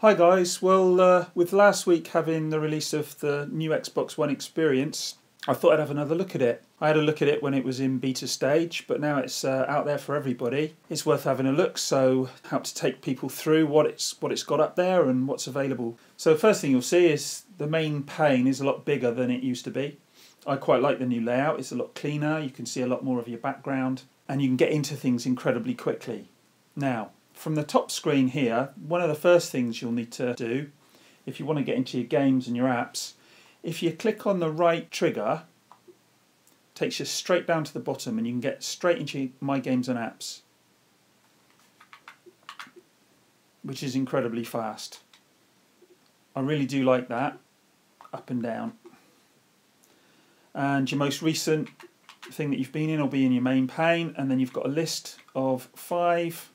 Hi guys, well with last week having the release of the new Xbox One experience, I thought I'd have another look at it. I had a look at it when it was in beta stage, but now it's out there for everybody. It's worth having a look, so how to take people through what it's got up there and what's available. So first thing you'll see is the main pane is a lot bigger than it used to be. I quite like the new layout, it's a lot cleaner, you can see a lot more of your background, and you can get into things incredibly quickly. Now, from the top screen here, one of the first things you'll need to do if you want to get into your games and your apps, if you click on the right trigger, it takes you straight down to the bottom and you can get straight into My Games and Apps, which is incredibly fast. I really do like that, up and down. And your most recent thing that you've been in will be in your main pane, and then you've got a list of 5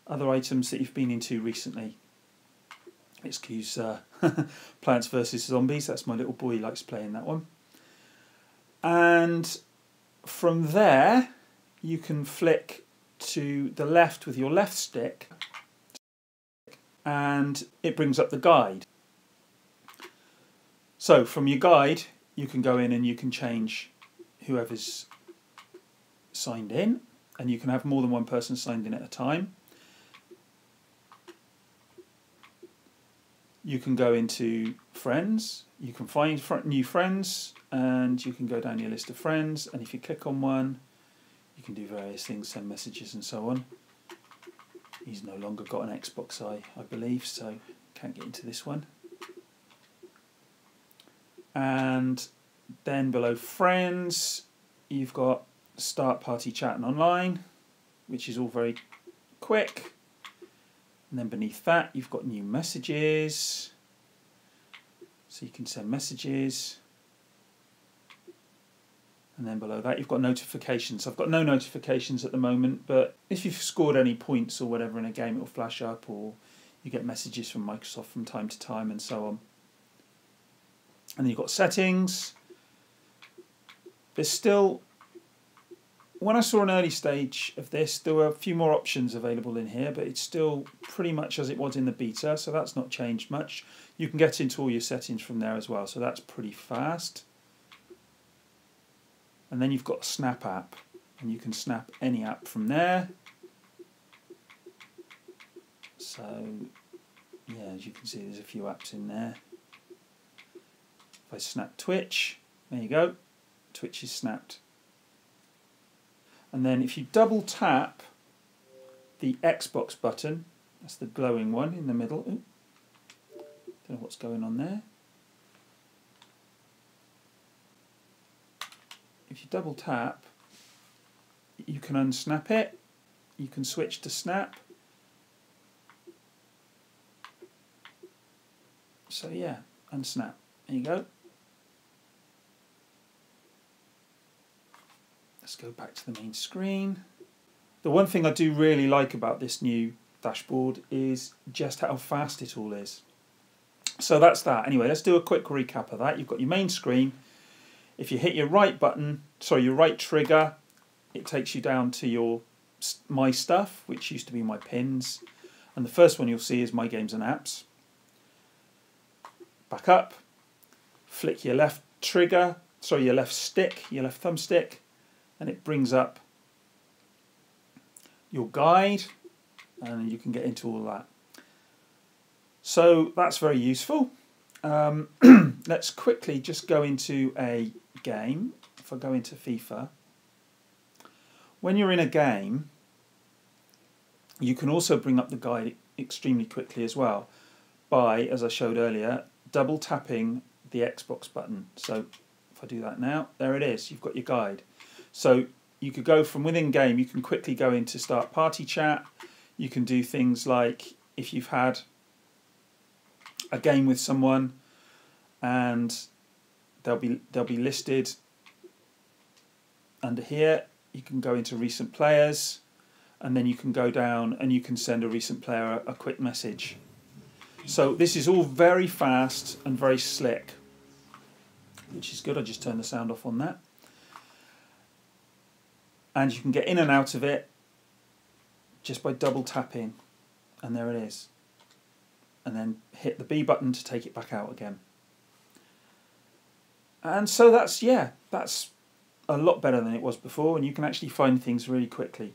other items that you've been into recently. Excuse Plants vs Zombies, that's my little boy, he likes playing that one. And from there you can flick to the left with your left stick and it brings up the guide. So from your guide you can go in and you can change whoever's signed in, and you can have more than one person signed in at a time. You can go into friends, you can find new friends, and you can go down your list of friends, and if you click on one you can do various things, send messages and so on. He's no longer got an Xbox, I believe, so can't get into this one. And then below friends you've got start party chat and online, which is all very quick. And then beneath that you've got new messages, so you can send messages. And then below that you've got notifications. I've got no notifications at the moment, but if you've scored any points or whatever in a game, it'll flash up, or you get messages from Microsoft from time to time and so on. And then you've got settings. There's still, when I saw an early stage of this, there were a few more options available in here, but it's still pretty much as it was in the beta, so that's not changed much. You can get into all your settings from there as well, so that's pretty fast. And then you've got Snap app, and you can snap any app from there. So, yeah, as you can see, there's a few apps in there. If I snap Twitch, there you go, Twitch is snapped. And then if you double tap the Xbox button, that's the glowing one in the middle. Ooh, don't know what's going on there. If you double tap, you can unsnap it. You can switch to snap. So yeah, unsnap. There you go. Let's go back to the main screen. The one thing I do really like about this new dashboard is just how fast it all is. So that's that. Anyway, let's do a quick recap of that. You've got your main screen. If you hit your right button, sorry, your right trigger, it takes you down to your My Stuff, which used to be My Pins. And the first one you'll see is My Games and Apps. Back up, flick your left trigger, sorry, your left stick, your left thumbstick, and it brings up your guide, and you can get into all that. So that's very useful. Let's quickly just go into a game. If I go into FIFA, when you're in a game you can also bring up the guide extremely quickly as well by, as I showed earlier, double tapping the Xbox button. So if I do that now, there it is, you've got your guide. So you could go from within game, you can quickly go into start party chat. You can do things like, if you've had a game with someone and they'll be listed under here, you can go into recent players, and then you can go down and you can send a recent player a quick message. So this is all very fast and very slick, which is good. I just turned the sound off on that. And you can get in and out of it just by double tapping, and there it is. and then hit the B button to take it back out again. And so that's a lot better than it was before, and you can actually find things really quickly.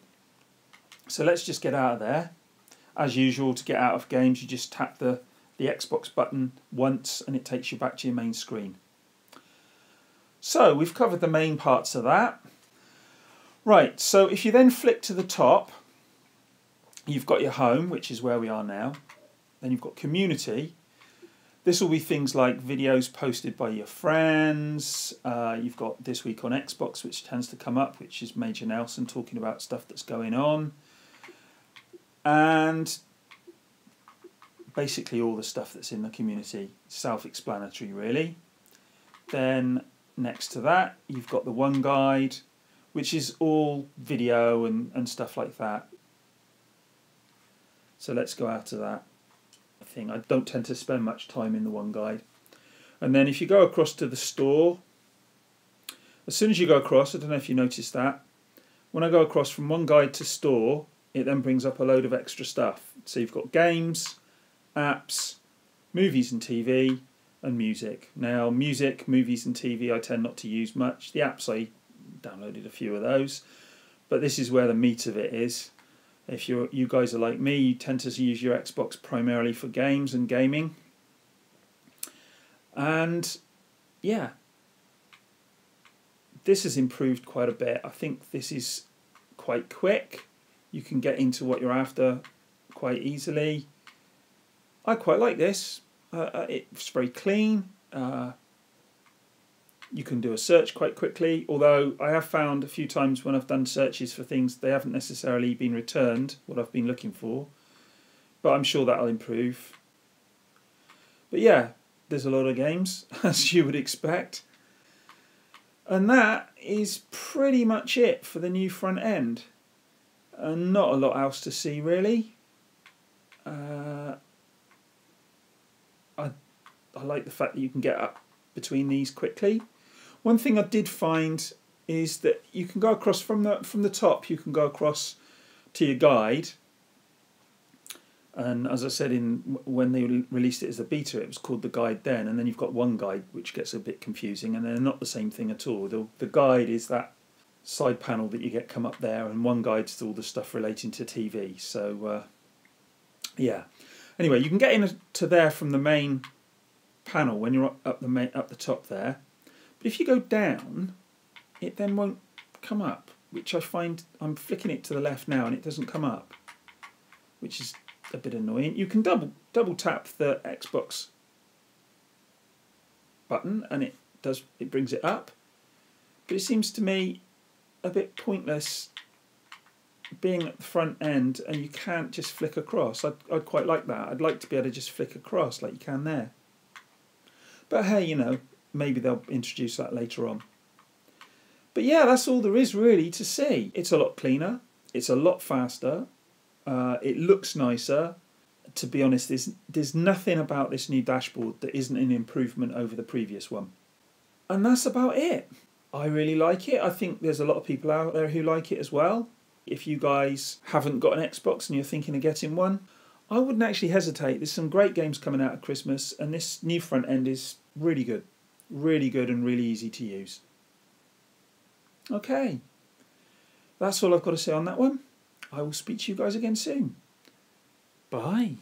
So let's just get out of there. As usual, to get out of games, you just tap the Xbox button once and it takes you back to your main screen. So we've covered the main parts of that. Right, so if you then flick to the top, you've got your home, which is where we are now. Then you've got community. This will be things like videos posted by your friends. You've got This Week on Xbox, which tends to come up, which is Major Nelson talking about stuff that's going on. And basically all the stuff that's in the community. Self-explanatory, really. Then next to that, you've got the One Guide, which is all video and stuff like that. So let's go out of that thing. I don't tend to spend much time in the One Guide. And then if you go across to the store, as soon as you go across, I don't know if you noticed that, when I go across from One Guide to store, it then brings up a load of extra stuff. So you've got games, apps, movies and TV, and music. Now, music, movies and TV I tend not to use much. The apps, I downloaded a few of those. But this is where the meat of it is. If you guys are like me, you tend to use your Xbox primarily for games and gaming. And yeah, this has improved quite a bit. I think this is quite quick. You can get into what you're after quite easily. I quite like this. It's very clean. You can do a search quite quickly, although I have found a few times when I've done searches for things, they haven't necessarily been returned what I've been looking for. But I'm sure that'll improve. But yeah, there's a lot of games, as you would expect. And that is pretty much it for the new front end. And not a lot else to see, really. I like the fact that you can get up between these quickly. One thing I did find is that you can go across from the top. You can go across to your guide, and as I said when they released it as the beta, it was called the guide then. And then you've got One Guide, which gets a bit confusing, and they're not the same thing at all. The guide is that side panel that you get come up there, and One Guide's all the stuff relating to TV. So yeah. Anyway, you can get into there from the main panel when you're up the top there. But if you go down, it then won't come up, which I find I'm flicking it to the left now and it doesn't come up, which is a bit annoying. You can double tap the Xbox button and it brings it up, but it seems to me a bit pointless being at the front end and you can't just flick across. I'd quite like that. I'd like to be able to just flick across like you can there. But hey, you know, maybe they'll introduce that later on. But yeah, that's all there is really to see. It's a lot cleaner. It's a lot faster. It looks nicer. To be honest, there's nothing about this new dashboard that isn't an improvement over the previous one. And that's about it. I really like it. I think there's a lot of people out there who like it as well. If you guys haven't got an Xbox and you're thinking of getting one, I wouldn't actually hesitate. There's some great games coming out at Christmas, and this new front end is really good. Really good and really easy to use. Okay. That's all I've got to say on that one. I will speak to you guys again soon. Bye.